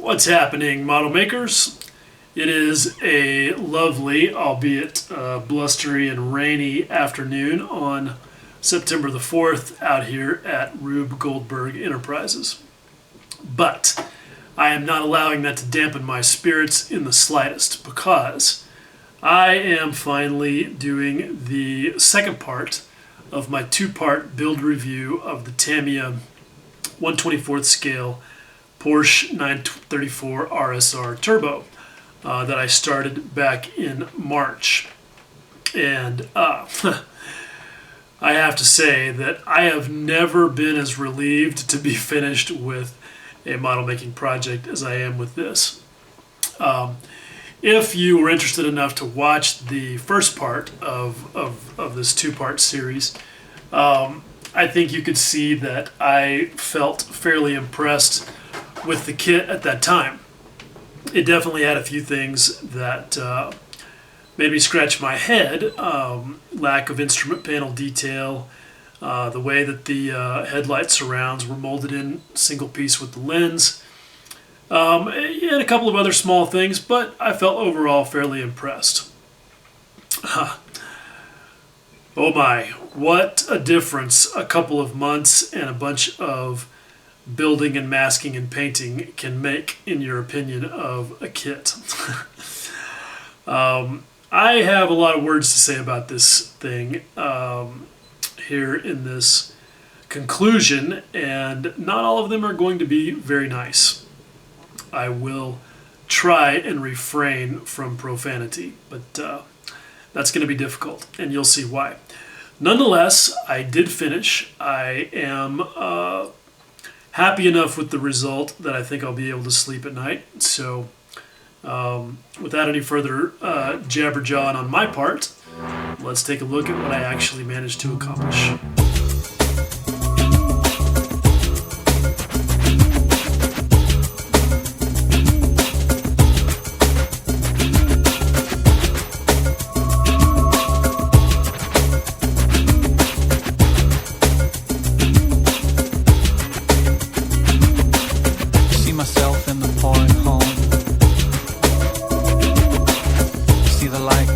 What's happening, model makers? It is a lovely, albeit blustery and rainy afternoon on September the 4th out here at Rube Goldberg Enterprises. But I am not allowing that to dampen my spirits in the slightest, because I am finally doing the second part of my two-part build review of the Tamiya 1/24th scale Porsche 934 RSR Turbo that I started back in March. And I have to say that I have never been as relieved to be finished with a model making project as I am with this. If you were interested enough to watch the first part of this two-part series, I think you could see that I felt fairly impressed with the kit at that time. It definitely had a few things that made me scratch my head. Lack of instrument panel detail, the way that the headlight surrounds were molded in single piece with the lens, and a couple of other small things, but I felt overall fairly impressed. Oh my, what a difference a couple of months and a bunch of building and masking and painting can make, in your opinion, of a kit. I have a lot of words to say about this thing here in this conclusion, and not all of them are going to be very nice. I will try and refrain from profanity, but that's going to be difficult, and you'll see why. Nonetheless, I did finish. I am happy enough with the result that I think I'll be able to sleep at night. So without any further jabber-jawing on my part, let's take a look at what I actually managed to accomplish.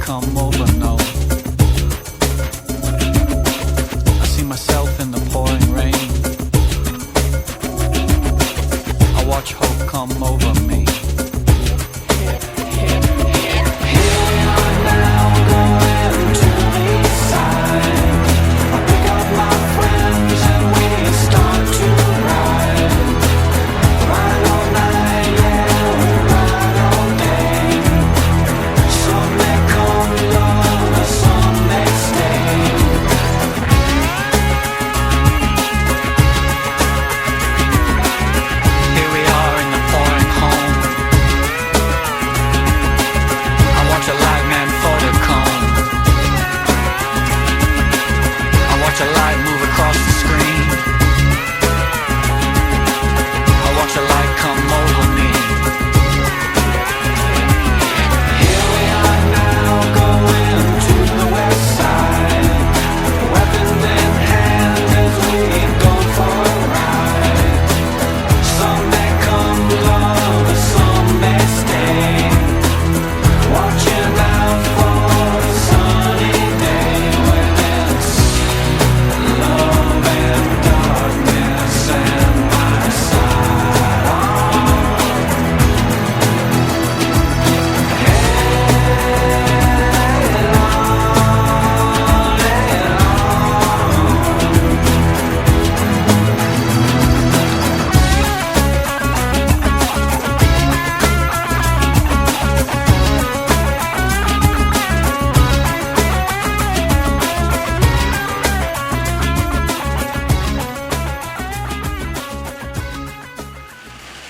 Come over, no. I see myself in the pouring rain. I watch hope come over me. Here we are now, going to the side. I pick up my friends and we start to ride. Ride all night, yeah, we ride all day. Some may come love, some may stay. Here we are in the pouring home. I watch a light man fold a cone. I watch a light move across the screen. I watch a light come over me. Here we are now, going to the west side. Weapons in hand as we go for a ride. Some may come love, some may stay. Watching out for a sunny day when it's love and darkness and my side.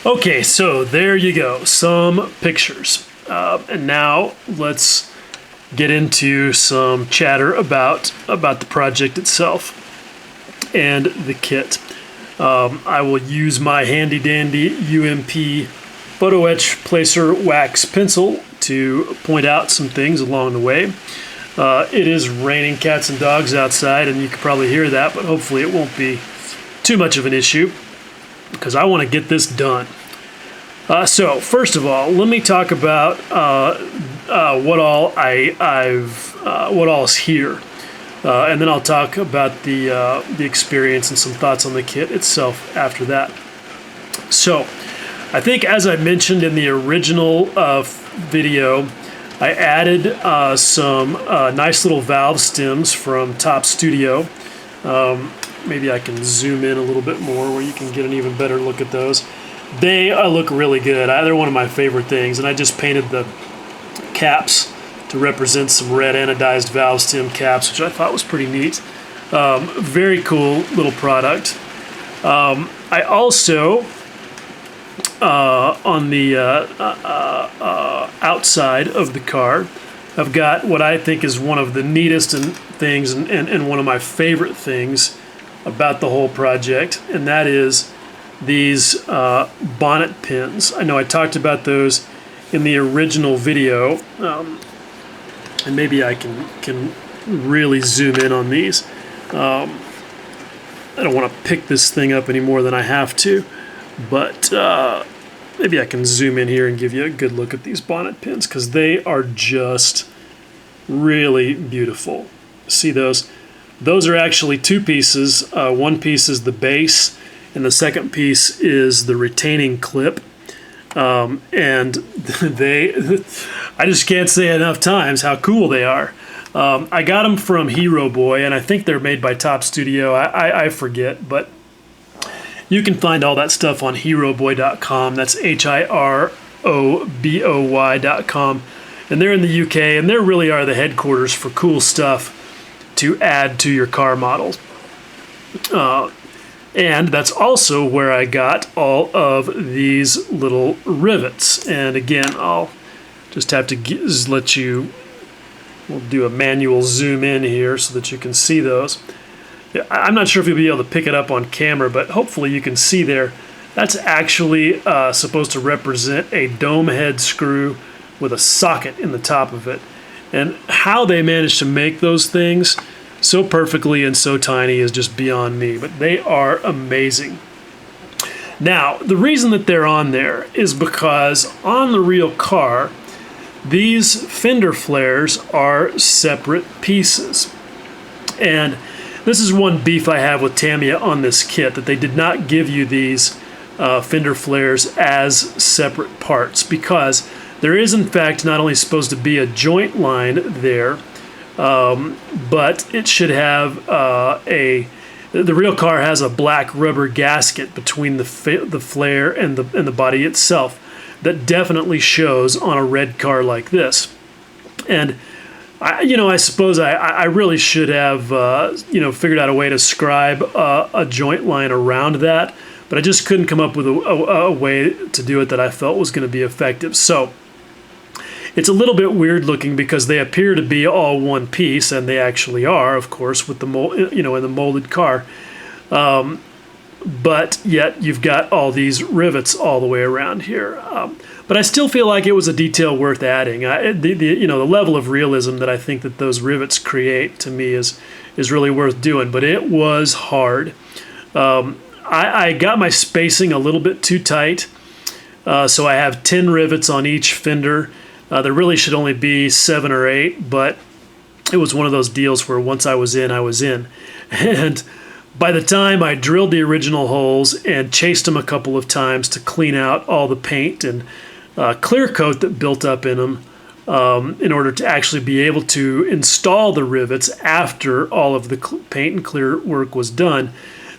Okay, so there you go, some pictures. And now let's get into some chatter about the project itself and the kit. I will use my handy dandy UMP photo etch placer wax pencil to point out some things along the way. It is raining cats and dogs outside, and you can probably hear that, but hopefully it won't be too much of an issue, because I want to get this done. So first of all, let me talk about what all what all is here, and then I'll talk about the experience and some thoughts on the kit itself after that. So, I think as I mentioned in the original video, I added some nice little valve stems from Top Studio. Maybe I can zoom in a little bit more where you can get an even better look at those. They look really good. They're one of my favorite things, and I just painted the caps to represent some red anodized valve stem caps, which I thought was pretty neat. Very cool little product. I also, on the outside of the car, I've got what I think is one of the neatest things and one of my favorite things about the whole project, and that is these bonnet pins. I know I talked about those in the original video, and maybe I can really zoom in on these. I don't want to pick this thing up any more than I have to, but maybe I can zoom in here and give you a good look at these bonnet pins, because they are just really beautiful. See those? Those are actually two pieces. One piece is the base, and the second piece is the retaining clip. And I just can't say enough times how cool they are. I got them from Hero Boy, and I think they're made by Top Studio. I forget, but you can find all that stuff on heroboy.com. That's HIROBOY.com. And they're in the UK, and they really are the headquarters for cool stuff to add to your car models. And that's also where I got all of these little rivets. And again, I'll just have to let you, we'll do a manual zoom in here so that you can see those. I'm not sure if you'll be able to pick it up on camera, but hopefully you can see there. That's actually supposed to represent a dome head screw with a socket in the top of it. And how they managed to make those things so perfectly and so tiny is just beyond me, but they are amazing. Now, the reason that they're on there is because on the real car, these fender flares are separate pieces. And this is one beef I have with Tamiya on this kit, that they did not give you these fender flares as separate parts, because there is in fact not only supposed to be a joint line there, but it should have the real car has a black rubber gasket between the flare and the body itself that definitely shows on a red car like this. And I suppose I really should have figured out a way to scribe a joint line around that, but I just couldn't come up with a way to do it that I felt was going to be effective. So it's a little bit weird looking because they appear to be all one piece, and they actually are, of course, with the in the molded car. But yet you've got all these rivets all the way around here. But I still feel like it was a detail worth adding. The level of realism that I think that those rivets create to me is really worth doing. But it was hard. I got my spacing a little bit too tight, so I have 10 rivets on each fender. There really should only be 7 or 8, but it was one of those deals where once I was in, I was in. And by the time I drilled the original holes and chased them a couple of times to clean out all the paint and clear coat that built up in them, in order to actually be able to install the rivets after all of the paint and clear work was done,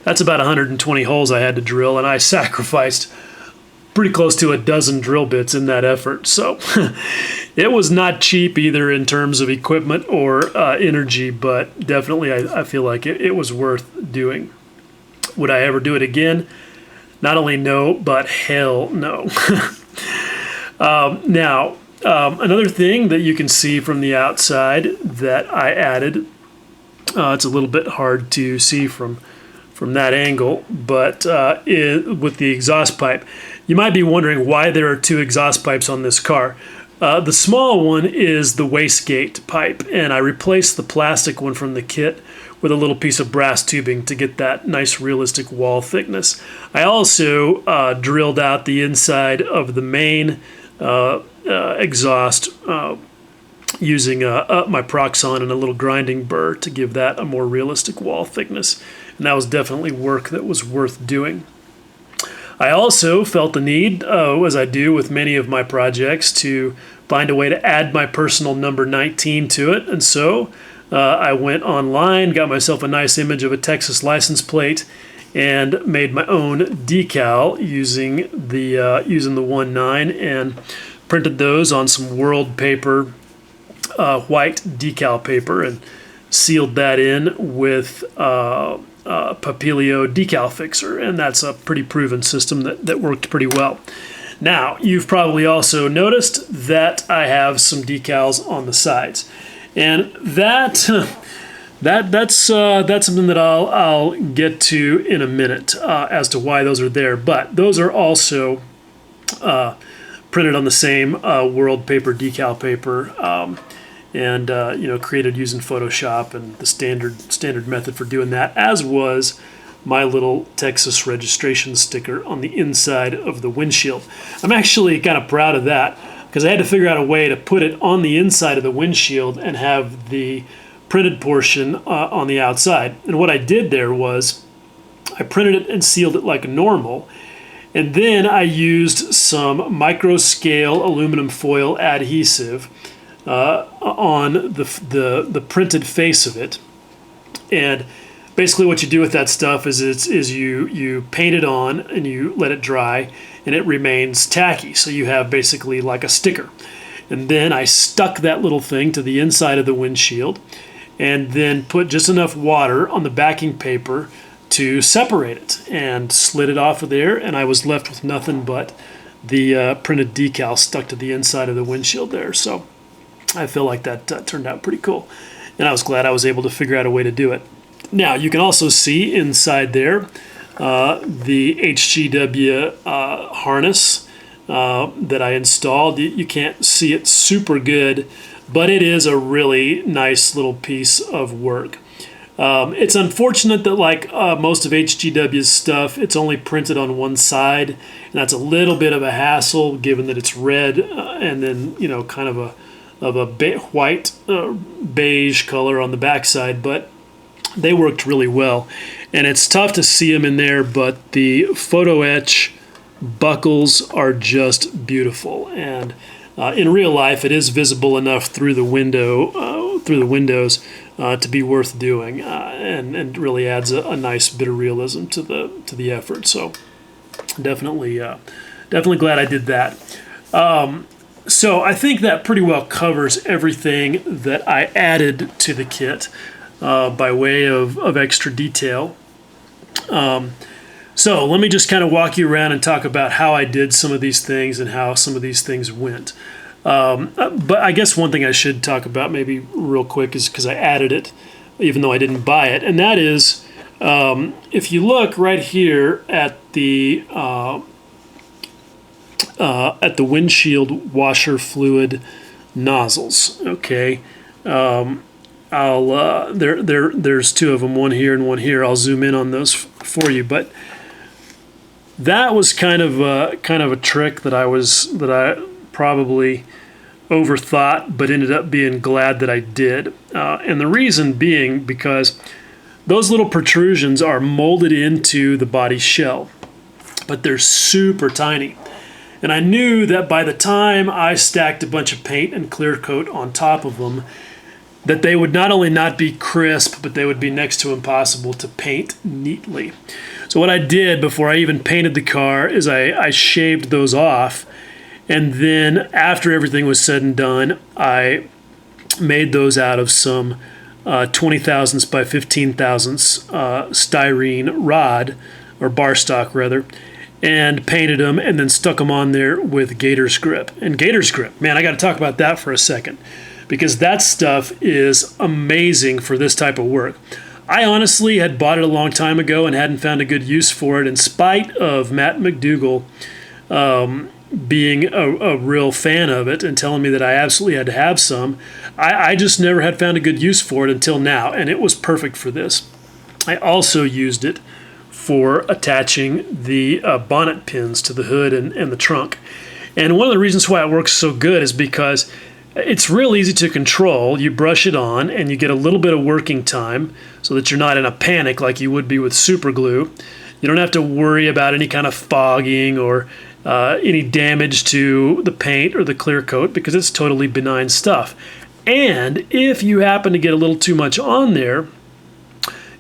that's about 120 holes I had to drill, and I sacrificed pretty close to a dozen drill bits in that effort. So it was not cheap either in terms of equipment or energy, but definitely I feel like it was worth doing. Would I ever do it again? Not only no, but hell no. Now, another thing that you can see from the outside that I added, it's a little bit hard to see from that angle, but with the exhaust pipe. You might be wondering why there are 2 exhaust pipes on this car. The small one is the wastegate pipe, and I replaced the plastic one from the kit with a little piece of brass tubing to get that nice realistic wall thickness. I also drilled out the inside of the main exhaust using my Proxon and a little grinding burr to give that a more realistic wall thickness. And that was definitely work that was worth doing. I also felt the need, as I do with many of my projects, to find a way to add my personal number 19 to it. And so I went online, got myself a nice image of a Texas license plate, and made my own decal using the 1.9 and printed those on some World paper, white decal paper, and sealed that in with Papilio decal fixer, and that's a pretty proven system that worked pretty well. Now, you've probably also noticed that I have some decals on the sides, and that's something that I'll get to in a minute as to why those are there. But those are also printed on the same World paper, decal paper, and created using Photoshop and the standard method for doing that, as was my little Texas registration sticker on the inside of the windshield. I'm actually kind of proud of that because I had to figure out a way to put it on the inside of the windshield and have the printed portion on the outside. And what I did there was I printed it and sealed it like normal, and then I used some micro scale aluminum foil adhesive on the printed face of it. And basically what you do with that stuff is you paint it on and you let it dry, and it remains tacky. So you have basically like a sticker. And then I stuck that little thing to the inside of the windshield and then put just enough water on the backing paper to separate it and slid it off of there, and I was left with nothing but the printed decal stuck to the inside of the windshield there. So I feel like that turned out pretty cool, and I was glad I was able to figure out a way to do it. Now, you can also see inside there the HGW harness that I installed. You can't see it super good, but it is a really nice little piece of work. It's unfortunate that like most of HGW's stuff, it's only printed on one side, and that's a little bit of a hassle given that it's red and then kind of a white beige color on the backside, but they worked really well. And it's tough to see them in there, but the photo etch buckles are just beautiful. And in real life, it is visible enough through the windows to be worth doing, and really adds a nice bit of realism to the effort. So definitely glad I did that. So I think that pretty well covers everything that I added to the kit by way of extra detail. So let me just kind of walk you around and talk about how I did some of these things and how some of these things went. But I guess one thing I should talk about maybe real quick is because I added it, even though I didn't buy it, and that is if you look right here at the windshield washer fluid nozzles. Okay, there's two of them, one here and one here. I'll zoom in on those for you, but that was kind of a trick that I probably overthought, but ended up being glad that I did. And the reason being because those little protrusions are molded into the body shell, but they're super tiny. And I knew that by the time I stacked a bunch of paint and clear coat on top of them, that they would not only not be crisp, but they would be next to impossible to paint neatly. So what I did before I even painted the car is I shaved those off, and then after everything was said and done, I made those out of some 20 thousandths by 15 thousandths styrene rod, or bar stock rather, and painted them and then stuck them on there with Gator's grip. And Gator's grip, man, I got to talk about that for a second, because that stuff is amazing for this type of work. I honestly had bought it a long time ago and hadn't found a good use for it, in spite of Matt McDougall being a real fan of it and telling me that I absolutely had to have some. I just never had found a good use for it until now, and it was perfect for this. I also used it for attaching the bonnet pins to the hood and the trunk. And one of the reasons why it works so good is because it's real easy to control. You brush it on and you get a little bit of working time so that you're not in a panic like you would be with super glue. You don't have to worry about any kind of fogging or any damage to the paint or the clear coat because it's totally benign stuff. And if you happen to get a little too much on there,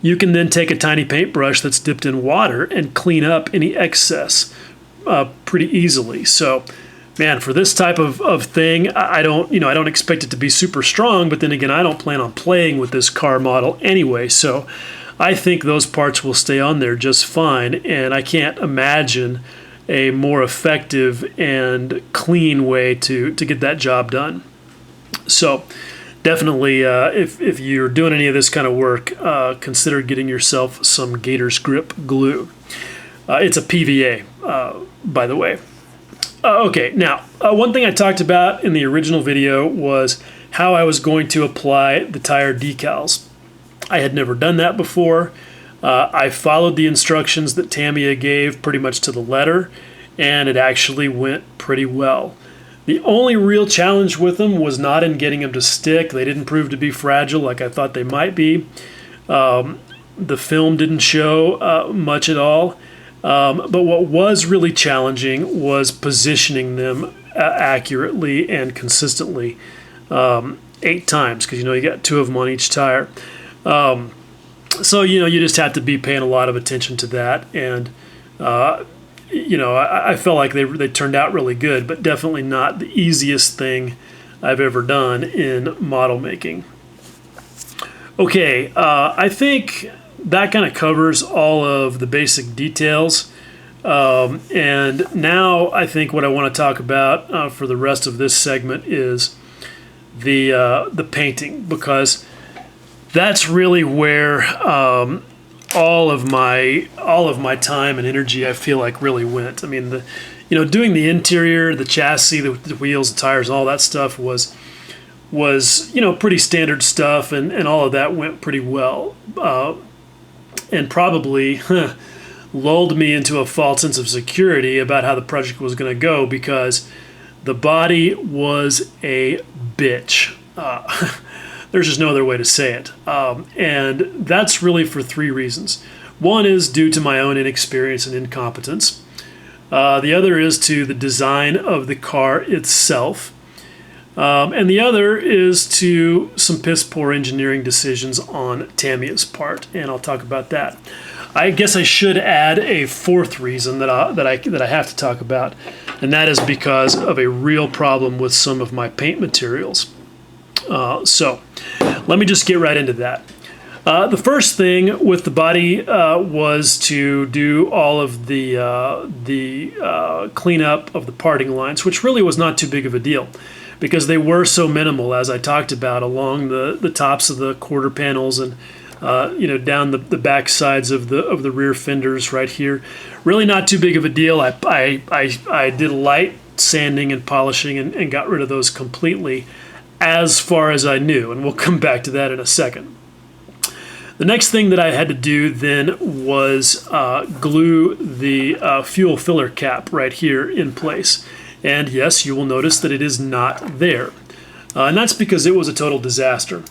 you can then take a tiny paintbrush that's dipped in water and clean up any excess pretty easily. So, man, for this type of thing, I don't expect it to be super strong, but then again, I don't plan on playing with this car model anyway. So I think those parts will stay on there just fine, and I can't imagine a more effective and clean way to get that job done. So definitely, if you're doing any of this kind of work, consider getting yourself some Gator's Grip glue. It's a PVA, by the way. Okay, now, one thing I talked about in the original video was how I was going to apply the tire decals. I had never done that before. I followed the instructions that Tamiya gave pretty much to the letter, and it actually went pretty well. The only real challenge with them was not in getting them to stick. They didn't prove to be fragile like I thought they might be. The film didn't show much at all. But what was really challenging was positioning them accurately and consistently 8 times, because you got 2 of them on each tire. So you just have to be paying a lot of attention to that, and I felt like they turned out really good, but definitely not the easiest thing I've ever done in model making. Okay, I think that kind of covers all of the basic details. And now I think what I want to talk about for the rest of this segment is the painting, because that's really where all of my time and energy, I feel like, really went. I mean, doing the interior, the chassis, the wheels, the tires, all that stuff was pretty standard stuff, and all of that went pretty well. And probably lulled me into a false sense of security about how the project was going to go, because the body was a bitch. There's just no other way to say it. And that's really for 3 reasons. One is due to my own inexperience and incompetence. The other is to the design of the car itself. And the other is to some piss poor engineering decisions on Tamiya's part, and I'll talk about that. I guess I should add a 4th reason that I have to talk about, and that is because of a real problem with some of my paint materials. So let me just get right into that. The first thing with the body was to do all of the cleanup of the parting lines, which really was not too big of a deal, because they were so minimal, as I talked about, along the tops of the quarter panels and down the back sides of the rear fenders right here. Really not too big of a deal. I did light sanding and polishing and got rid of those completely, as far as I knew, and we'll come back to that in a second. The next thing that I had to do then was glue the fuel filler cap right here in place. And yes, you will notice that it is not there. And that's because it was a total disaster.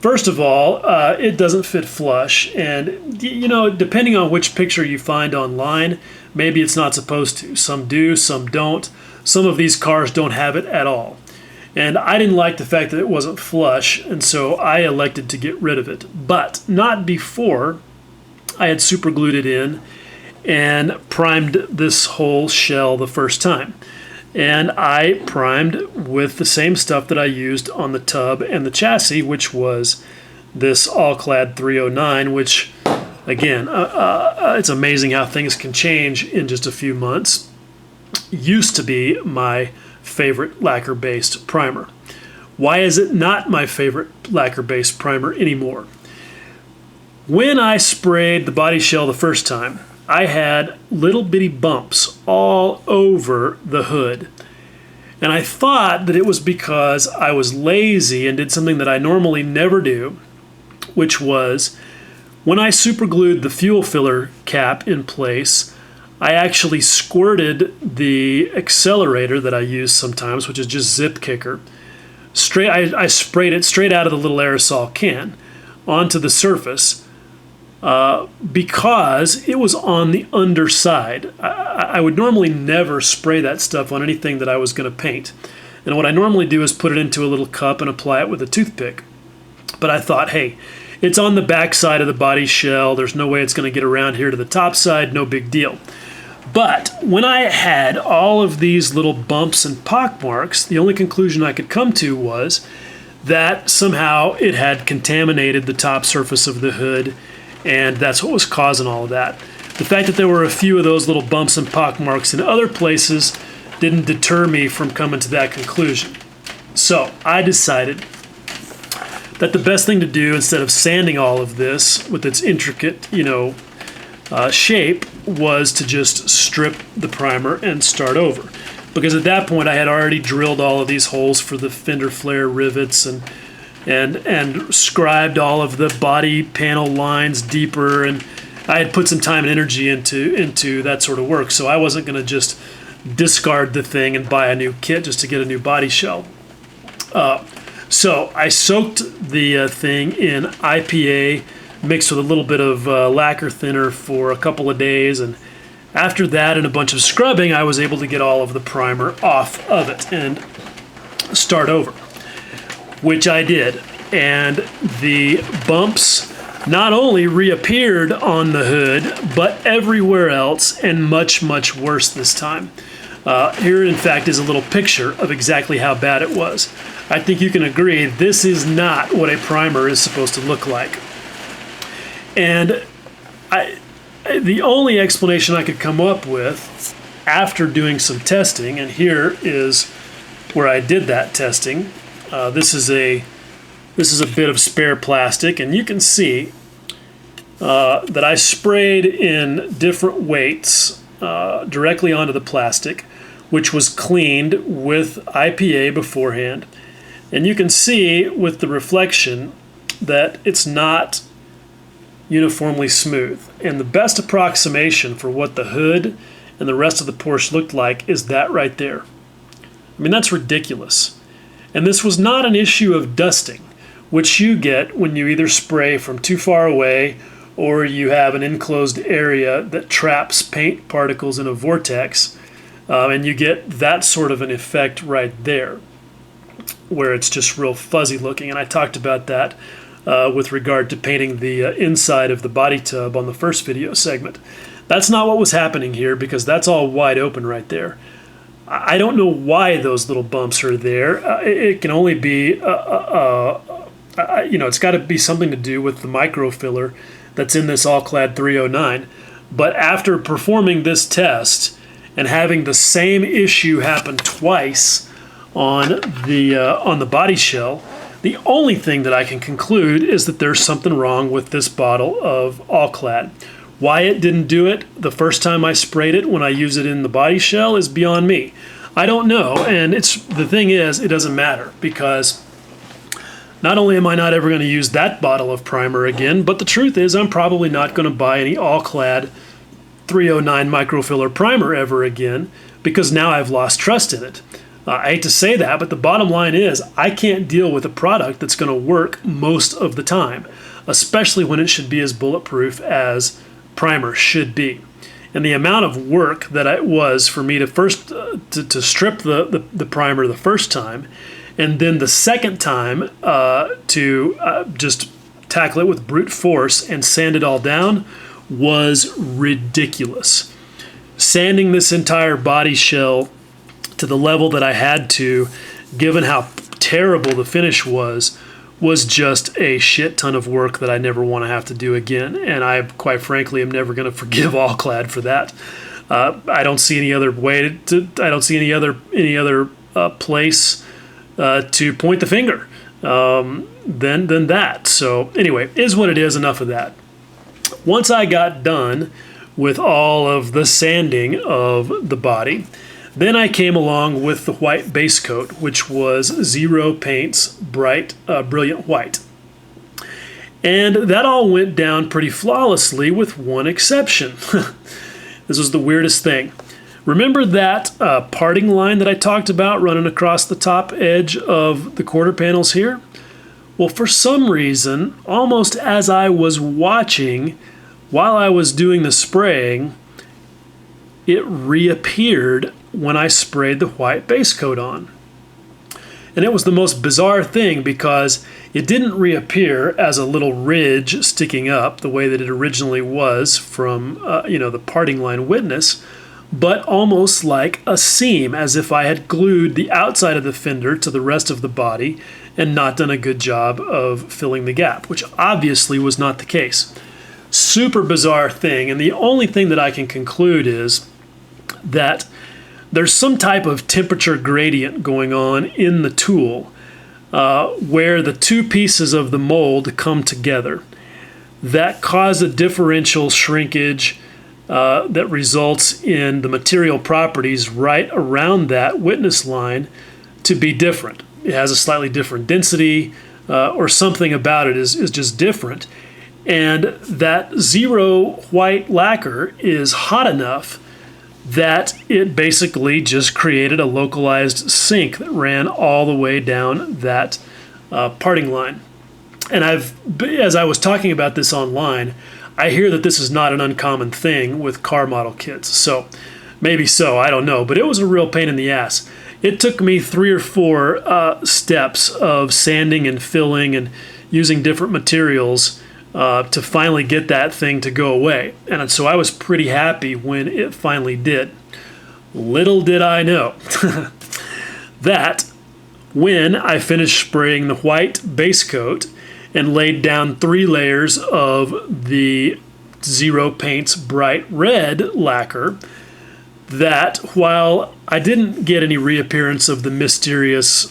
First of all, it doesn't fit flush. And, depending on which picture you find online, maybe it's not supposed to. Some do, some don't. Some of these cars don't have it at all. And I didn't like the fact that it wasn't flush, and so I elected to get rid of it. But not before I had super glued it in and primed this whole shell the first time. And I primed with the same stuff that I used on the tub and the chassis, which was this All-Clad 309, which, again, it's amazing how things can change in just a few months. Used to be my favorite lacquer-based primer. Why is it not my favorite lacquer-based primer anymore? When I sprayed the body shell the first time, I had little bitty bumps all over the hood. And I thought that it was because I was lazy and did something that I normally never do, which was when I superglued the fuel filler cap in place, I actually squirted the accelerator that I use sometimes, which is just Zip Kicker. I sprayed it straight out of the little aerosol can onto the surface because it was on the underside. I would normally never spray that stuff on anything that I was going to paint. And what I normally do is put it into a little cup and apply it with a toothpick. But I thought, hey, it's on the back side of the body shell. There's no way it's going to get around here to the top side. No big deal. But when I had all of these little bumps and pock marks, the only conclusion I could come to was that somehow it had contaminated the top surface of the hood, and that's what was causing all of that. The fact that there were a few of those little bumps and pock marks in other places didn't deter me from coming to that conclusion. So I decided that the best thing to do, instead of sanding all of this with its intricate, shape, was to just strip the primer and start over. Because at that point I had already drilled all of these holes for the fender flare rivets and scribed all of the body panel lines deeper, and I had put some time and energy into that sort of work. So I wasn't going to just discard the thing and buy a new kit just to get a new body shell. So I soaked the thing in IPA mixed with a little bit of lacquer thinner for a couple of days, and after that and a bunch of scrubbing, I was able to get all of the primer off of it and start over, which I did. And the bumps not only reappeared on the hood, but everywhere else, and much, much worse this time. Here, in fact, is a little picture of exactly how bad it was. I think you can agree this is not what a primer is supposed to look like. And the only explanation I could come up with after doing some testing, and here is where I did that testing. This is a bit of spare plastic, and you can see that I sprayed in different weights directly onto the plastic, which was cleaned with IPA beforehand. And you can see with the reflection that it's not uniformly smooth. And the best approximation for what the hood and the rest of the Porsche looked like is that right there. I mean, that's ridiculous. And this was not an issue of dusting, which you get when you either spray from too far away or you have an enclosed area that traps paint particles in a vortex, and you get that sort of an effect right there, where it's just real fuzzy looking. And I talked about that with regard to painting the inside of the body tub on the first video segment. That's not what was happening here, because that's all wide open right there. I don't know why those little bumps are there. It can only be, it's got to be something to do with the microfiller that's in this all-clad 309. But after performing this test and having the same issue happen twice on the body shell, the only thing that I can conclude is that there's something wrong with this bottle of all-clad. Why it didn't do it the first time I sprayed it when I use it in the body shell is beyond me. I don't know, and the thing is, it doesn't matter, because not only am I not ever going to use that bottle of primer again, but the truth is I'm probably not going to buy any all-clad 309 microfiller primer ever again, because now I've lost trust in it. I hate to say that, but the bottom line is I can't deal with a product that's going to work most of the time, especially when it should be as bulletproof as primer should be. And the amount of work that it was for me to first to strip the primer the first time, and then the second time to just tackle it with brute force and sand it all down was ridiculous. Sanding this entire body shell to the level that I had to, given how terrible the finish was just a shit ton of work that I never want to have to do again. And I, quite frankly, am never going to forgive All-Clad for that. I don't see any other way I don't see any other place to point the finger than that. So anyway, is what it is. Enough of that. Once I got done with all of the sanding of the body, Then I came along with the white base coat, which was Zero Paint's bright, brilliant white. And that all went down pretty flawlessly with one exception. This was the weirdest thing. Remember that parting line that I talked about running across the top edge of the quarter panels here? Well, for some reason, almost as I was watching, while I was doing the spraying, it reappeared when I sprayed the white base coat on. And it was the most bizarre thing because it didn't reappear as a little ridge sticking up the way that it originally was from the parting line witness, but almost like a seam, as if I had glued the outside of the fender to the rest of the body and not done a good job of filling the gap, which obviously was not the case. Super bizarre thing, and the only thing that I can conclude is that there's some type of temperature gradient going on in the tool where the two pieces of the mold come together that cause a differential shrinkage that results in the material properties right around that witness line to be different. It has a slightly different density or something about it is just different. And that Zero white lacquer is hot enough that it basically just created a localized sink that ran all the way down that parting line. And as I was talking about this online, I hear that this is not an uncommon thing with car model kits. So maybe so, I don't know. But it was a real pain in the ass. It took me 3 or 4 steps of sanding and filling and using different materials to finally get that thing to go away. And so I was pretty happy when it finally did. Little did I know that when I finished spraying the white base coat and laid down 3 layers of the Zero Paint's bright red lacquer, that while I didn't get any reappearance of the mysterious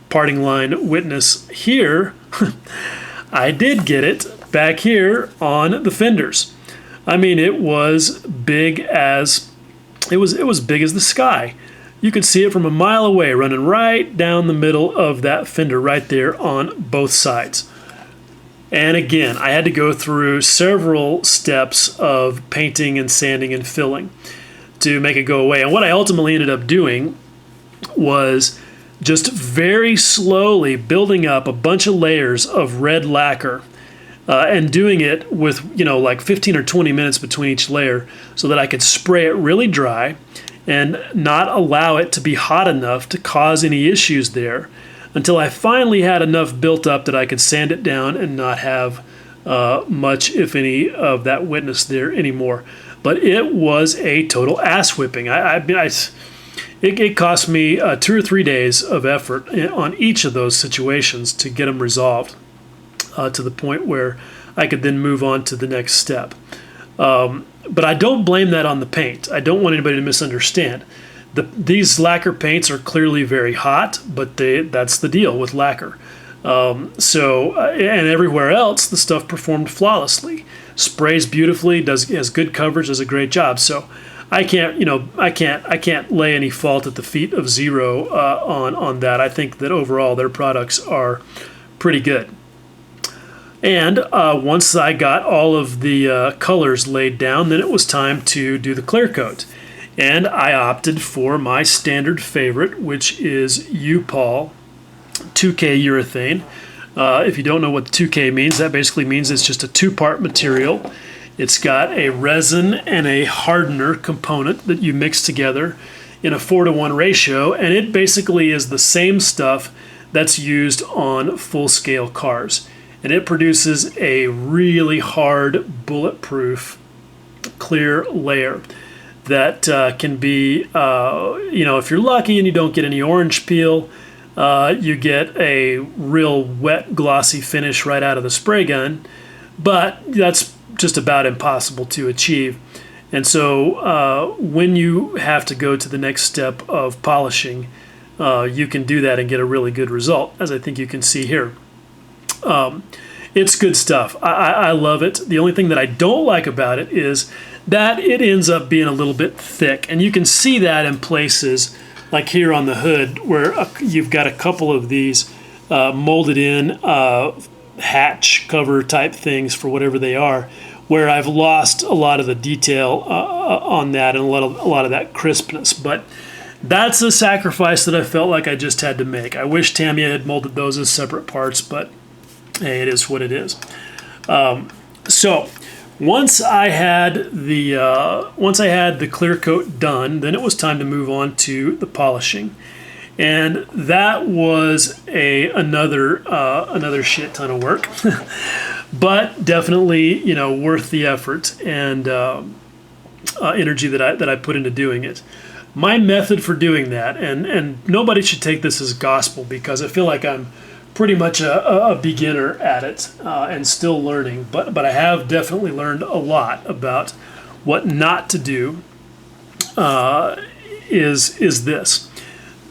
parting line witness here, I did get it back here on the fenders. I mean, it was big as it was big as the sky. You could see it from a mile away, running right down the middle of that fender right there on both sides. And again, I had to go through several steps of painting and sanding and filling to make it go away. And what I ultimately ended up doing was just very slowly building up a bunch of layers of red lacquer and doing it with, like 15 or 20 minutes between each layer so that I could spray it really dry and not allow it to be hot enough to cause any issues there until I finally had enough built up that I could sand it down and not have much, if any, of that witness there anymore. But it was a total ass whipping. It cost me 2 or 3 days of effort on each of those situations to get them resolved to the point where I could then move on to the next step. But I don't blame that on the paint. I don't want anybody to misunderstand. These lacquer paints are clearly very hot, but that's the deal with lacquer. And everywhere else, the stuff performed flawlessly. Sprays beautifully, has good coverage, does a great job. So I can't lay any fault at the feet of Zero on that. I think that overall their products are pretty good. And once I got all of the colors laid down, then it was time to do the clear coat. And I opted for my standard favorite, which is U-POL 2K urethane. If you don't know what 2K means, that basically means it's just a 2-part material. It's got a resin and a hardener component that you mix together in a 4-to-1 ratio, and it basically is the same stuff that's used on full-scale cars. And it produces a really hard, bulletproof, clear layer that can be, if you're lucky and you don't get any orange peel, you get a real wet, glossy finish right out of the spray gun. But that's just about impossible to achieve. And so when you have to go to the next step of polishing, you can do that and get a really good result, as I think you can see here. It's good stuff. I love it. The only thing that I don't like about it is that it ends up being a little bit thick. And you can see that in places like here on the hood where you've got a couple of these molded in hatch cover type things for whatever they are, where I've lost a lot of the detail on that and a lot of that crispness. But that's a sacrifice that I felt like I just had to make. I wish Tamiya had molded those as separate parts, but hey, it is what it is. So once I had the clear coat done, then it was time to move on to the polishing, and that was another shit ton of work, but definitely worth the effort and energy that I put into doing it. My method for doing that, and nobody should take this as gospel because I feel like I'm pretty much a beginner at it and still learning, but I have definitely learned a lot about what not to do. Is this.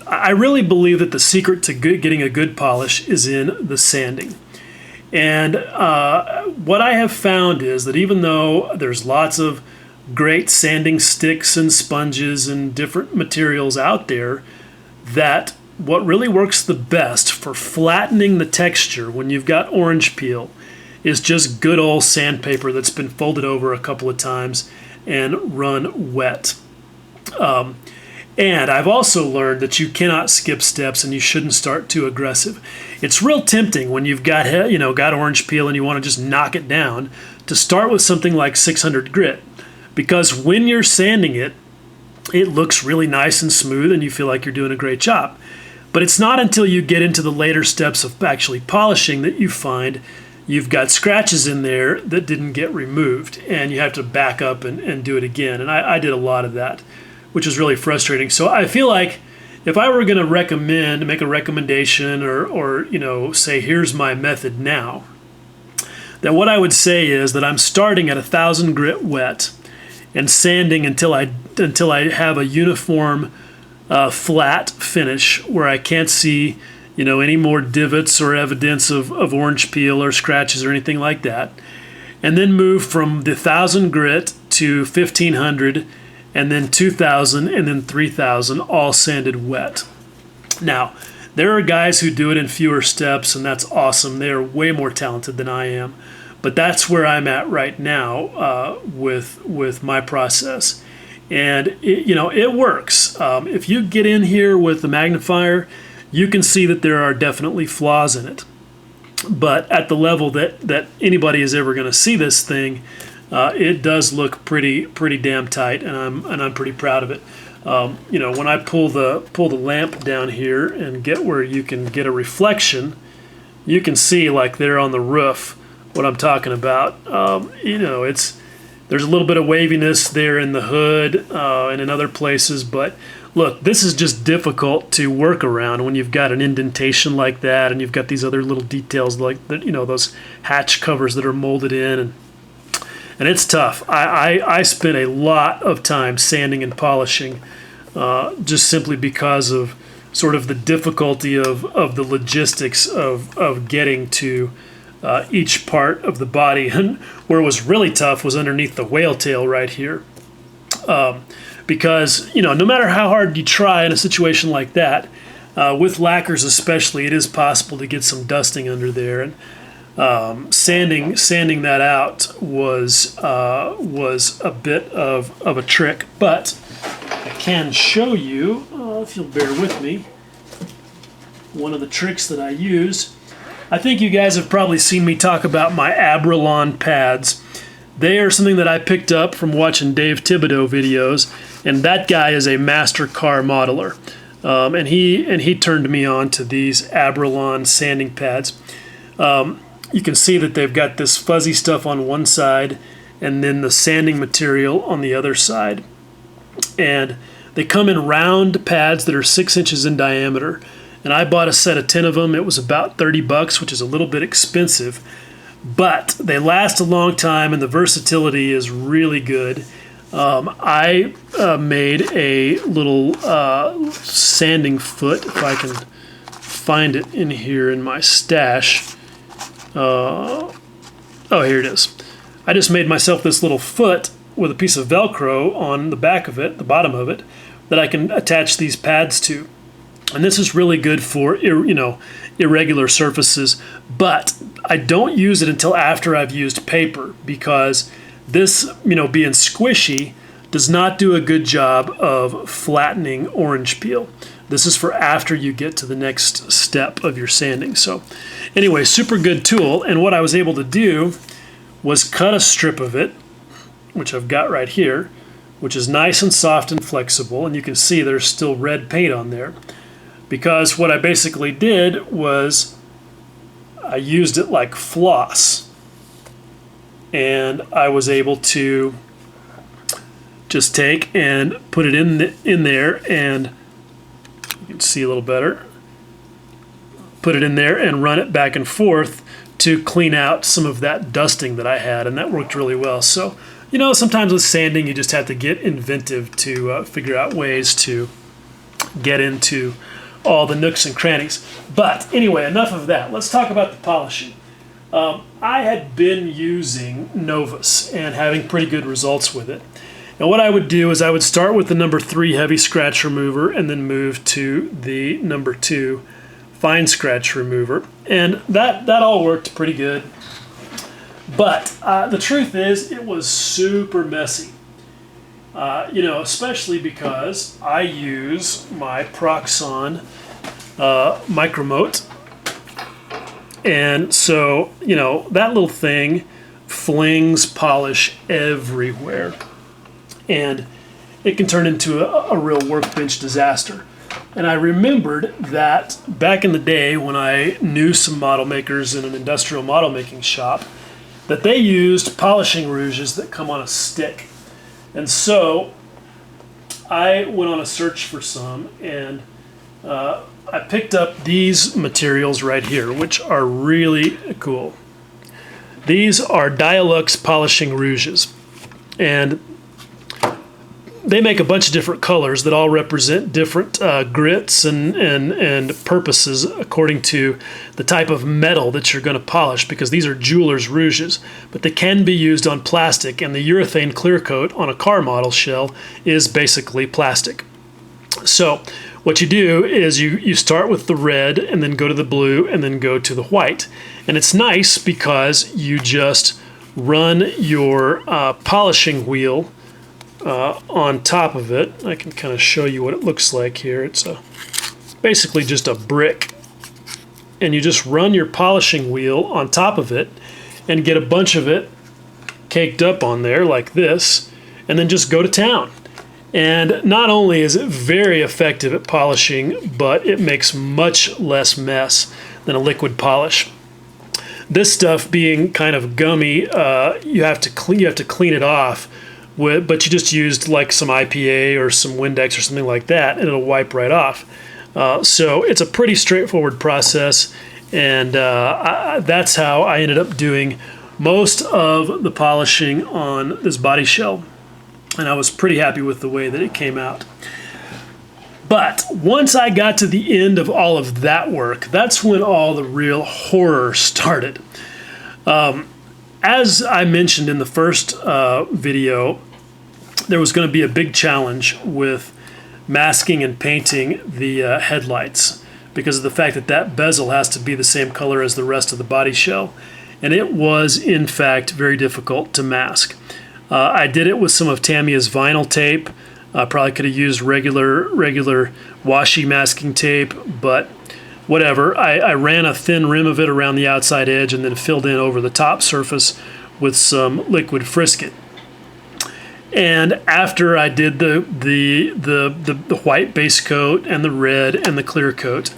I really believe that the secret to getting a good polish is in the sanding. And what I have found is that even though there's lots of great sanding sticks and sponges and different materials out there, that what really works the best for flattening the texture when you've got orange peel is just good old sandpaper that's been folded over a couple of times and run wet. And I've also learned that you cannot skip steps and you shouldn't start too aggressive. It's real tempting when you've got orange peel and you want to just knock it down to start with something like 600 grit, because when you're sanding it, it looks really nice and smooth and you feel like you're doing a great job. But it's not until you get into the later steps of actually polishing that you find you've got scratches in there that didn't get removed, and you have to back up and do it again. And I did a lot of that, which is really frustrating. So I feel like if I were going to make a recommendation or say, here's my method now, that what I would say is that I'm starting at 1,000 grit wet and sanding until I have a uniform flat finish where I can't see any more divots or evidence of orange peel or scratches or anything like that, and then move from the 1,000 grit to 1,500 and then 2,000 and then 3,000 all sanded wet. Now there are guys who do it in fewer steps, and that's awesome. They are way more talented than I am, but that's where I'm at right now with my process. And it works. If you get in here with the magnifier, you can see that there are definitely flaws in it. But at the level that anybody is ever going to see this thing, it does look pretty damn tight, and I'm pretty proud of it. When I pull the lamp down here and get where you can get a reflection, you can see like there on the roof what I'm talking about. There's a little bit of waviness there in the hood and in other places, but look, this is just difficult to work around when you've got an indentation like that and you've got these other little details like that, those hatch covers that are molded in, and it's tough. I spent a lot of time sanding and polishing just simply because of sort of the difficulty of the logistics of getting to each part of the body. And where it was really tough was underneath the whale tail right here, because no matter how hard you try in a situation like that, with lacquers especially, it is possible to get some dusting under there, and sanding that out was a bit of a trick. But I can show you, if you'll bear with me, one of the tricks that I use. I think you guys have probably seen me talk about my Abralon pads. They are something that I picked up from watching Dave Thibodeau videos, and that guy is a master car modeler. And he turned me on to these Abralon sanding pads. You can see that they've got this fuzzy stuff on one side and then the sanding material on the other side. And they come in round pads that are 6 inches in diameter. And I bought a set of 10 of them. It was about $30, which is a little bit expensive, but they last a long time and the versatility is really good. I made a little sanding foot, if I can find it in here in my stash. Oh, here it is. I just made myself this little foot with a piece of Velcro on the back of it, the bottom of it, that I can attach these pads to. And this is really good for, irregular surfaces, but I don't use it until after I've used paper, because this, being squishy, does not do a good job of flattening orange peel. This is for after you get to the next step of your sanding. So anyway, super good tool. And what I was able to do was cut a strip of it, which I've got right here, which is nice and soft and flexible. And you can see there's still red paint on there, because what I basically did was I used it like floss. And I was able to just take and put it in there, and you can see a little better. Put it in there and run it back and forth to clean out some of that dusting that I had, and that worked really well. So, sometimes with sanding, you just have to get inventive to figure out ways to get into all the nooks and crannies. But anyway, enough of that. Let's talk about the polishing. I had been using Novus and having pretty good results with it. And what I would do is I would start with the number 3 heavy scratch remover and then move to the number 2 fine scratch remover. And that all worked pretty good. But the truth is, it was super messy. Especially because I use my Proxon Micromote. And so, that little thing flings polish everywhere. And it can turn into a real workbench disaster. And I remembered that back in the day when I knew some model makers in an industrial model making shop, that they used polishing rouges that come on a stick. And so I went on a search for some, and I picked up these materials right here, which are really cool. These are Dialux polishing rouges, and they make a bunch of different colors that all represent different grits and purposes according to the type of metal that you're going to polish, because these are jeweler's rouges, but they can be used on plastic, and the urethane clear coat on a car model shell is basically plastic. So what you do is you start with the red and then go to the blue and then go to the white. And it's nice because you just run your polishing wheel on top of it. I can kind of show you what it looks like here. It's basically just a brick. And you just run your polishing wheel on top of it and get a bunch of it caked up on there like this, and then just go to town. And not only is it very effective at polishing, but it makes much less mess than a liquid polish. This stuff being kind of gummy, you have to clean it off. But you just used like some IPA or some Windex or something like that, and it'll wipe right off. So it's a pretty straightforward process, and that's how I ended up doing most of the polishing on this body shell. And I was pretty happy with the way that it came out. But once I got to the end of all of that work, that's when all the real horror started. As I mentioned in the first video, there was going to be a big challenge with masking and painting the headlights, because of the fact that that bezel has to be the same color as the rest of the body shell. And it was, in fact, very difficult to mask. I did it with some of Tamiya's vinyl tape. I probably could have used regular washi masking tape, but whatever. I ran a thin rim of it around the outside edge and then filled in over the top surface with some liquid Frisket. And after I did the white base coat and the red and the clear coat,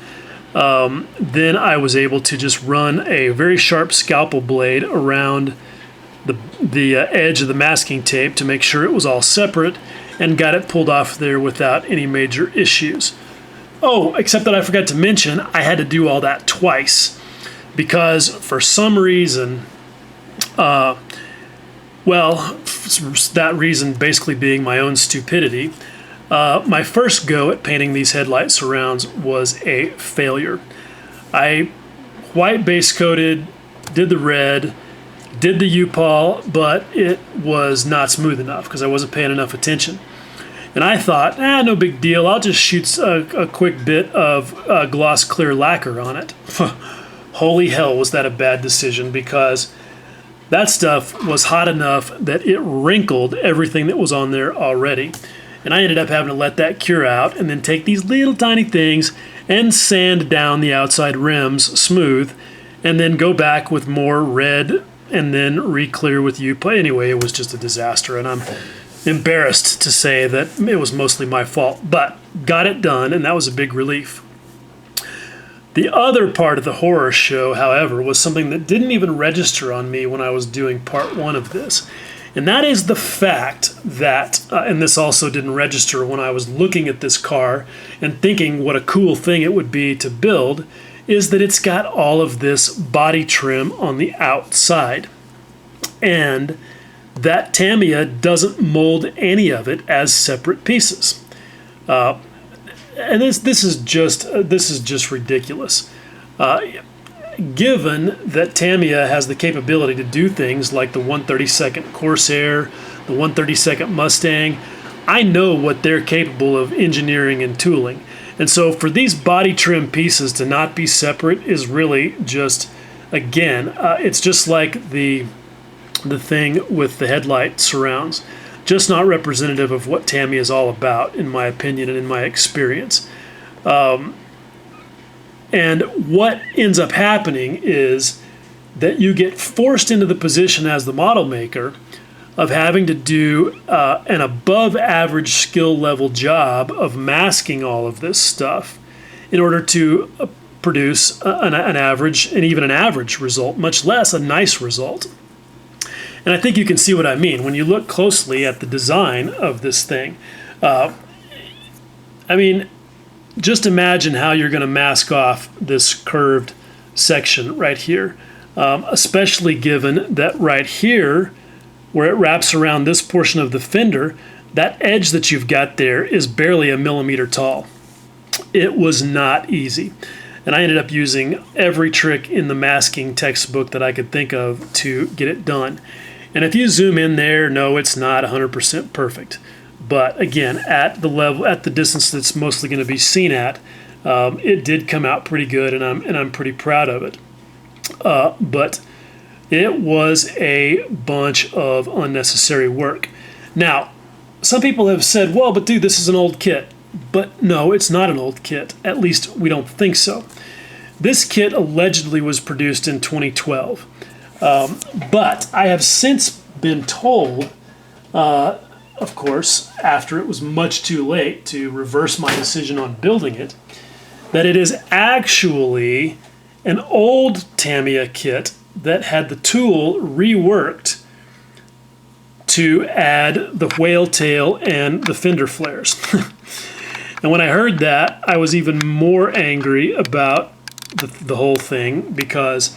then I was able to just run a very sharp scalpel blade around the edge of the masking tape to make sure it was all separate, and got it pulled off there without any major issues. Oh, except that I forgot to mention I had to do all that twice, because for some reason, that reason basically being my own stupidity, my first go at painting these headlight surrounds was a failure. I white base coated, did the red, did the U-Paul, but it was not smooth enough because I wasn't paying enough attention. And I thought, no big deal. I'll just shoot a quick bit of gloss clear lacquer on it. Holy hell, was that a bad decision, because that stuff was hot enough that it wrinkled everything that was on there already. And I ended up having to let that cure out and then take these little tiny things and sand down the outside rims smooth, and then go back with more red and then re-clear with U-Paul. Anyway, it was just a disaster, and I'm embarrassed to say that it was mostly my fault, but got it done, and that was a big relief. The other part of the horror show, however, was something that didn't even register on me when I was doing part one of this. And that is the fact that, and this also didn't register when I was looking at this car and thinking what a cool thing it would be to build, is that it's got all of this body trim on the outside. And that Tamiya doesn't mold any of it as separate pieces. And this is just ridiculous. Given that Tamiya has the capability to do things like the 132nd Corsair, the 132nd Mustang, I know what they're capable of engineering and tooling. And so for these body trim pieces to not be separate is really just, again, it's just like the thing with the headlight surrounds. Just not representative of what Tamiya is all about, in my opinion and in my experience. And what ends up happening is that you get forced into the position as the model maker of having to do an above average skill level job of masking all of this stuff in order to produce an average, and even an average result, much less a nice result. And I think you can see what I mean when you look closely at the design of this thing. Just imagine how you're going to mask off this curved section right here, especially given that right here, where it wraps around this portion of the fender, that edge that you've got there is barely a millimeter tall. It was not easy. And I ended up using every trick in the masking textbook that I could think of to get it done. And if you zoom in there, no, it's not 100% perfect. But again, at the level, at the distance that's mostly going to be seen at, it did come out pretty good, and I'm pretty proud of it. But it was a bunch of unnecessary work. Now, some people have said, well, but dude, this is an old kit. But no, it's not an old kit. At least we don't think so. This kit allegedly was produced in 2012. But I have since been told, of course, after it was much too late to reverse my decision on building it, that it is actually an old Tamiya kit that had the tool reworked to add the whale tail and the fender flares. And when I heard that, I was even more angry about the whole thing, because,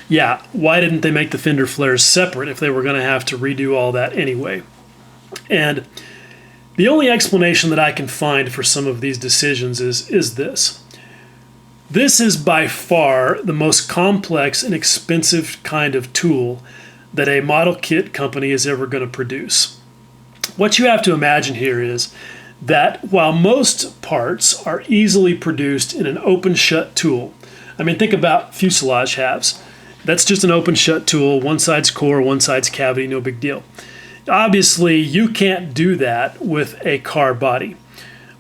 yeah, why didn't they make the fender flares separate if they were going to have to redo all that anyway? And the only explanation that I can find for some of these decisions is this. This is by far the most complex and expensive kind of tool that a model kit company is ever going to produce. What you have to imagine here is that while most parts are easily produced in an open-shut tool, I mean, think about fuselage halves. That's just an open-shut tool, one side's core, one side's cavity, no big deal. Obviously, you can't do that with a car body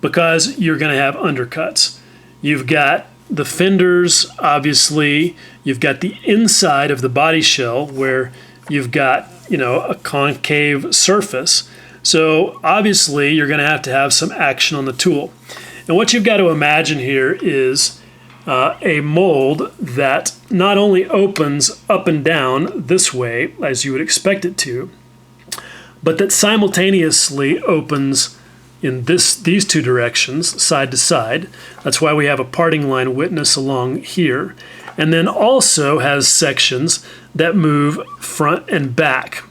because you're going to have undercuts. You've got the fenders, obviously. You've got the inside of the body shell where you've got, a concave surface. So obviously, you're going to have some action on the tool. And what you've got to imagine here is a mold that not only opens up and down this way, as you would expect it to, but that simultaneously opens in these two directions, side to side. That's why we have a parting line witness along here. And then also has sections that move front and back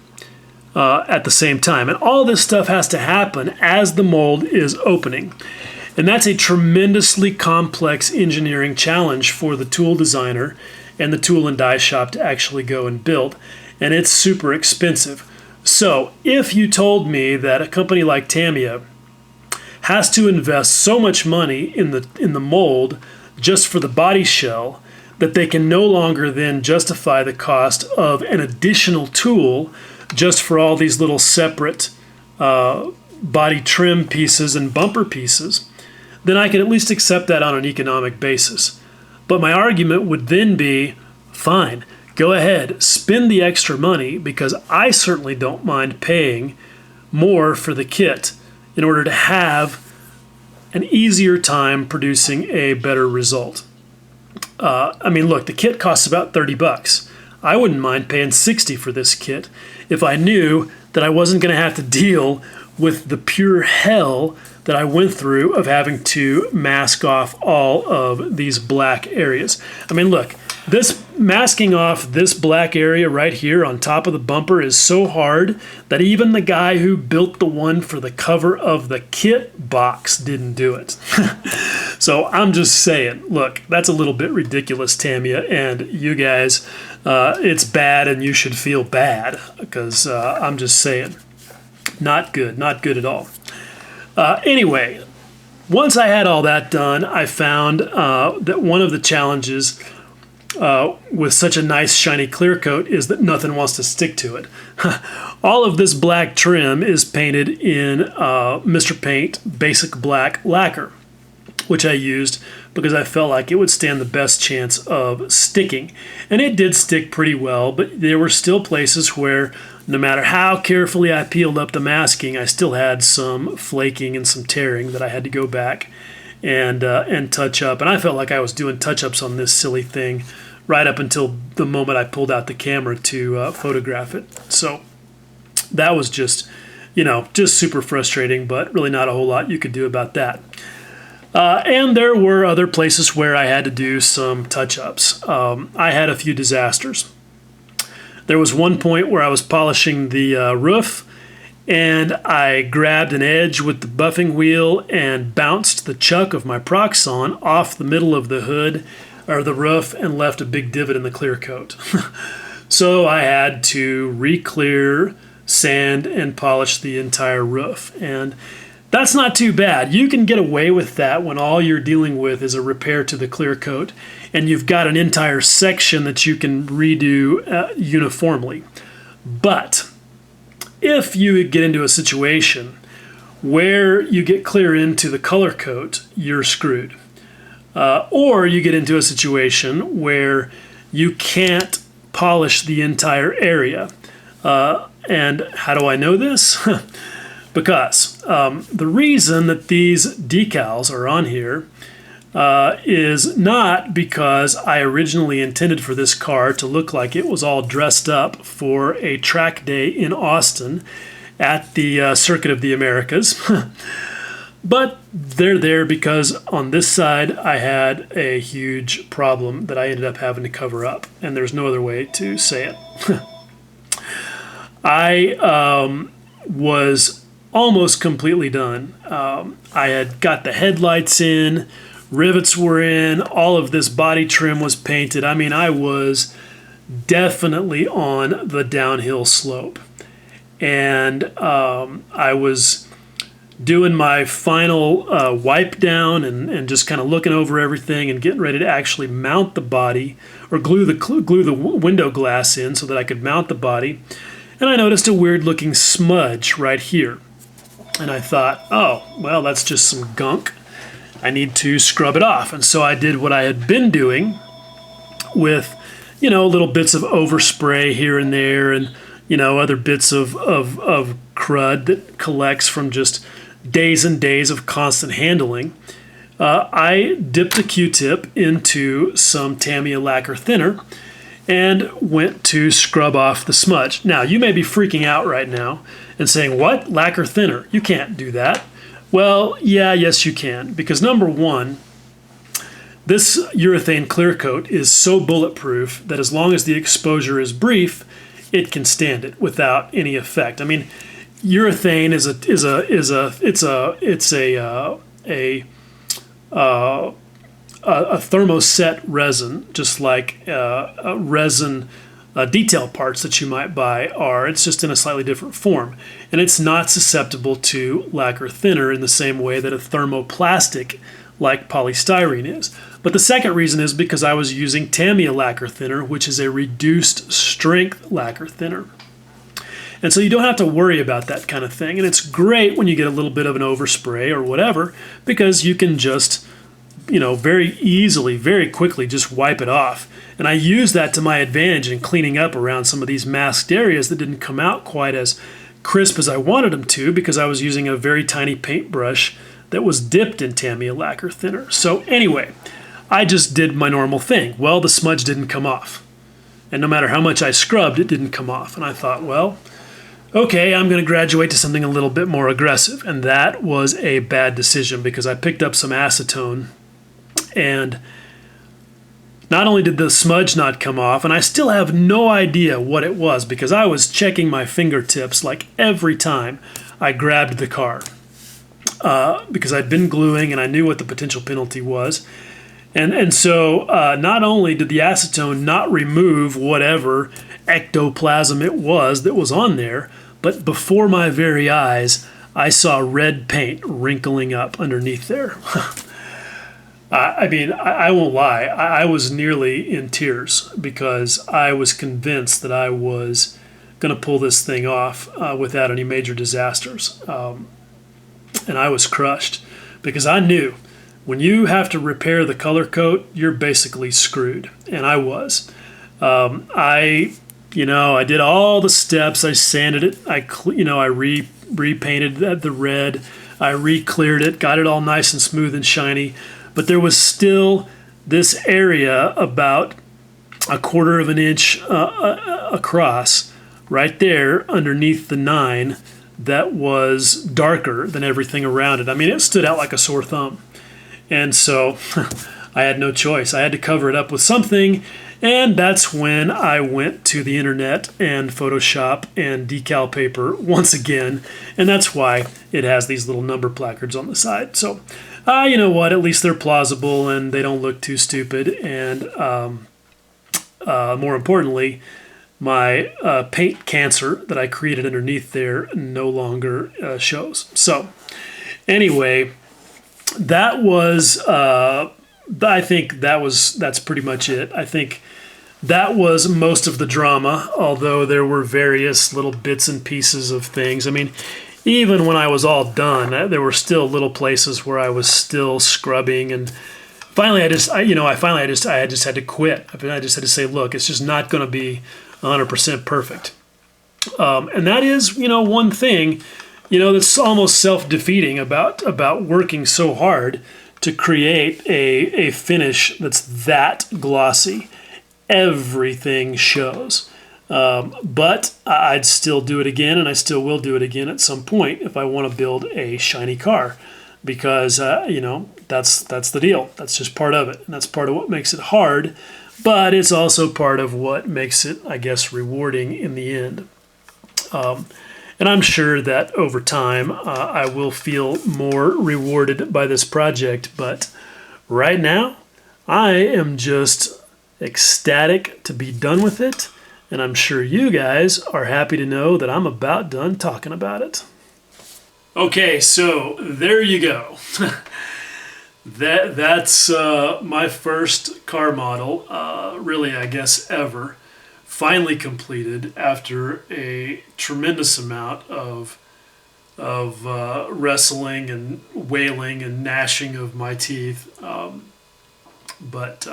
at the same time. And all this stuff has to happen as the mold is opening. And that's a tremendously complex engineering challenge for the tool designer and the tool and die shop to actually go and build. and it's super expensive. So if you told me that a company like Tamiya has to invest so much money in the mold just for the body shell that they can no longer then justify the cost of an additional tool just for all these little separate body trim pieces and bumper pieces, then I can at least accept that on an economic basis. But my argument would then be, fine, go ahead, spend the extra money, because I certainly don't mind paying more for the kit in order to have an easier time producing a better result. I mean, look, the kit costs about $30. I wouldn't mind paying $60 for this kit if I knew that I wasn't going to have to deal with the pure hell that I went through of having to mask off all of these black areas. I mean, look, this masking off this black area right here on top of the bumper is so hard that even the guy who built the one for the cover of the kit box didn't do it. So I'm just saying, look, that's a little bit ridiculous, Tamiya, and you guys, it's bad and you should feel bad, because I'm just saying, not good at all. Anyway, once I had all that done, I found that one of the challenges with such a nice shiny clear coat is that nothing wants to stick to it. All of this black trim is painted in Mr. Paint Basic Black lacquer, which I used because I felt like it would stand the best chance of sticking. And it did stick pretty well, but there were still places where no matter how carefully I peeled up the masking, I still had some flaking and some tearing that I had to go back and touch up. And I felt like I was doing touch-ups on this silly thing right up until the moment I pulled out the camera to photograph it. So that was just super frustrating, but really not a whole lot you could do about that. And there were other places where I had to do some touch-ups. I had a few disasters. There was one point where I was polishing the roof, and I grabbed an edge with the buffing wheel and bounced the chuck of my Proxxon off the middle of the hood or the roof and left a big divot in the clear coat. So I had to re-clear, sand, and polish the entire roof. And that's not too bad. You can get away with that when all you're dealing with is a repair to the clear coat and you've got an entire section that you can redo uniformly. But if you get into a situation where you get clear into the color coat, you're screwed. Or you get into a situation where you can't polish the entire area. And how do I know this? Because the reason that these decals are on here is not because I originally intended for this car to look like it was all dressed up for a track day in Austin at the Circuit of the Americas. But they're there because on this side I had a huge problem that I ended up having to cover up, and there's no other way to say it. I was almost completely done. I had got the headlights in, rivets were in, all of this body trim was painted. I mean, I was definitely on the downhill slope. And I was doing my final wipe down and just kind of looking over everything and getting ready to actually mount the body or glue the window glass in so that I could mount the body. And I noticed a weird looking smudge right here. And I thought, oh, well, that's just some gunk. I need to scrub it off. And so I did what I had been doing with, little bits of overspray here and there and, other bits of crud that collects from just days and days of constant handling. I dipped a Q-tip into some Tamiya lacquer thinner and went to scrub off the smudge. Now, you may be freaking out right now and saying, what? Lacquer thinner? You can't do that. Well, yes, you can. Because number one, this urethane clear coat is so bulletproof that as long as the exposure is brief, it can stand it without any effect. I mean, urethane is a thermoset resin, just like a resin detail parts that you might buy are. It's just in a slightly different form. And it's not susceptible to lacquer thinner in the same way that a thermoplastic like polystyrene is. But the second reason is because I was using Tamiya lacquer thinner, which is a reduced strength lacquer thinner. And so you don't have to worry about that kind of thing. And it's great when you get a little bit of an overspray or whatever, because you can just, very easily, very quickly just wipe it off. And I use that to my advantage in cleaning up around some of these masked areas that didn't come out quite as crisp as I wanted them to, because I was using a very tiny paintbrush that was dipped in Tamiya lacquer thinner. So anyway, I just did my normal thing. Well, the smudge didn't come off. And no matter how much I scrubbed, it didn't come off. And I thought, well, okay, I'm going to graduate to something a little bit more aggressive. And that was a bad decision, because I picked up some acetone, and not only did the smudge not come off, and I still have no idea what it was, because I was checking my fingertips like every time I grabbed the car, because I'd been gluing and I knew what the potential penalty was. And so not only did the acetone not remove whatever ectoplasm it was that was on there, but before my very eyes, I saw red paint wrinkling up underneath there. I won't lie. I was nearly in tears, because I was convinced that I was going to pull this thing off without any major disasters. And I was crushed, because I knew when you have to repair the color coat, you're basically screwed. And I was. I did all the steps. I sanded it. I repainted the red. I re-cleared it, got it all nice and smooth and shiny. But there was still this area about 1/4 of an inch across, right there underneath the 9, that was darker than everything around it. I mean, it stood out like a sore thumb. And so I had no choice. I had to cover it up with something. And that's when I went to the internet and Photoshop and decal paper once again. And that's why it has these little number placards on the side. So, you know what? At least they're plausible and they don't look too stupid. And more importantly, my paint cancer that I created underneath there no longer shows. So, anyway, that was, I think that's pretty much it. I think that was most of the drama, although there were various little bits and pieces of things. I mean, even when I was all done, there were still little places where I was still scrubbing, and finally I just had to quit. I just had to say, look, it's just not going to be 100% perfect. And that is, one thing, that's almost self-defeating about working so hard to create a finish that's that glossy. Everything shows. But I'd still do it again, and I still will do it again at some point if I want to build a shiny car, because that's the deal. That's just part of it, and that's part of what makes it hard. But it's also part of what makes it, I guess, rewarding in the end. And I'm sure that over time I will feel more rewarded by this project. But right now, I am just ecstatic to be done with it. And I'm sure you guys are happy to know that I'm about done talking about it. Okay, so there you go. That's my first car model, really, I guess, ever. Finally completed after a tremendous amount of wrestling and wailing and gnashing of my teeth. But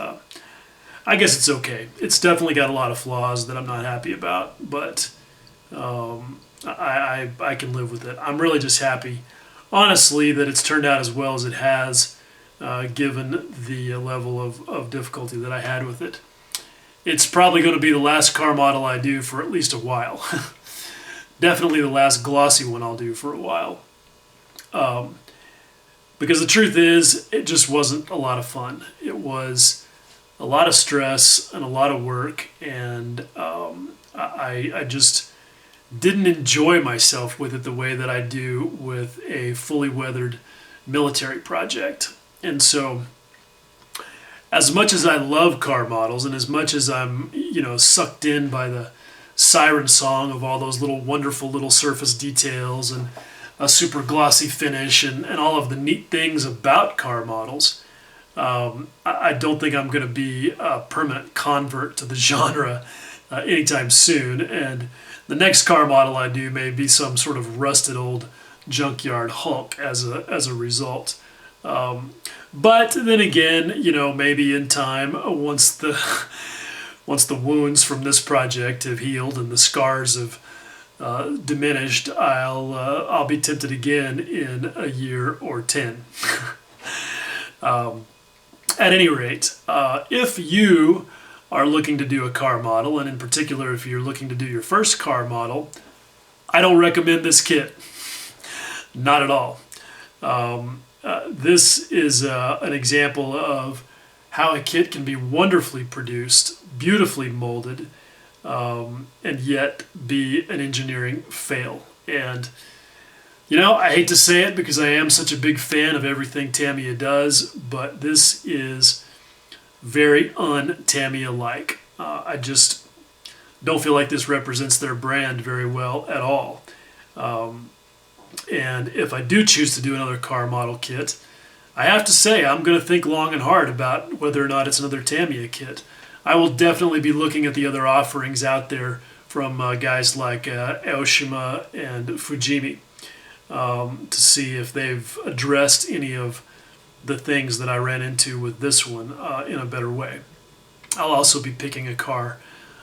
I guess it's okay. It's definitely got a lot of flaws that I'm not happy about, but I can live with it. I'm really just happy, honestly, that it's turned out as well as it has, given the level of difficulty that I had with it. It's probably going to be the last car model I do for at least a while. Definitely the last glossy one I'll do for a while. Because the truth is, it just wasn't a lot of fun. It was a lot of stress and a lot of work, and I just didn't enjoy myself with it the way that I do with a fully weathered military project. And so as much as I love car models and as much as I'm, sucked in by the siren song of all those little wonderful little surface details and a super glossy finish and all of the neat things about car models, I don't think I'm going to be a permanent convert to the genre anytime soon. And the next car model I do may be some sort of rusted old junkyard hunk as a result. But then again, maybe in time, once the wounds from this project have healed and the scars have diminished, I'll be tempted again in a year or 10. At any rate, if you are looking to do a car model, and in particular if you're looking to do your first car model, I don't recommend this kit. Not at all. This is an example of how a kit can be wonderfully produced, beautifully molded, and yet be an engineering fail. And, I hate to say it because I am such a big fan of everything Tamiya does, but this is very un-Tamiya-like. I just don't feel like this represents their brand very well at all. And if I do choose to do another car model kit, I have to say I'm going to think long and hard about whether or not it's another Tamiya kit. I will definitely be looking at the other offerings out there from guys like Aoshima and Fujimi to see if they've addressed any of the things that I ran into with this one in a better way. I'll also be picking a car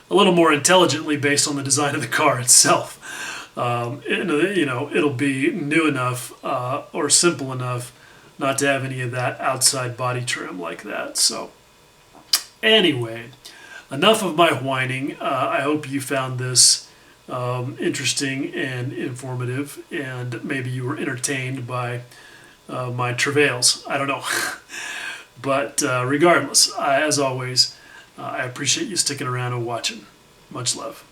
a little more intelligently based on the design of the car itself. It'll be new enough or simple enough not to have any of that outside body trim like that. So anyway, enough of my whining. I hope you found this interesting and informative, and maybe you were entertained by my travails. I don't know. But regardless, as always, I appreciate you sticking around and watching. Much love.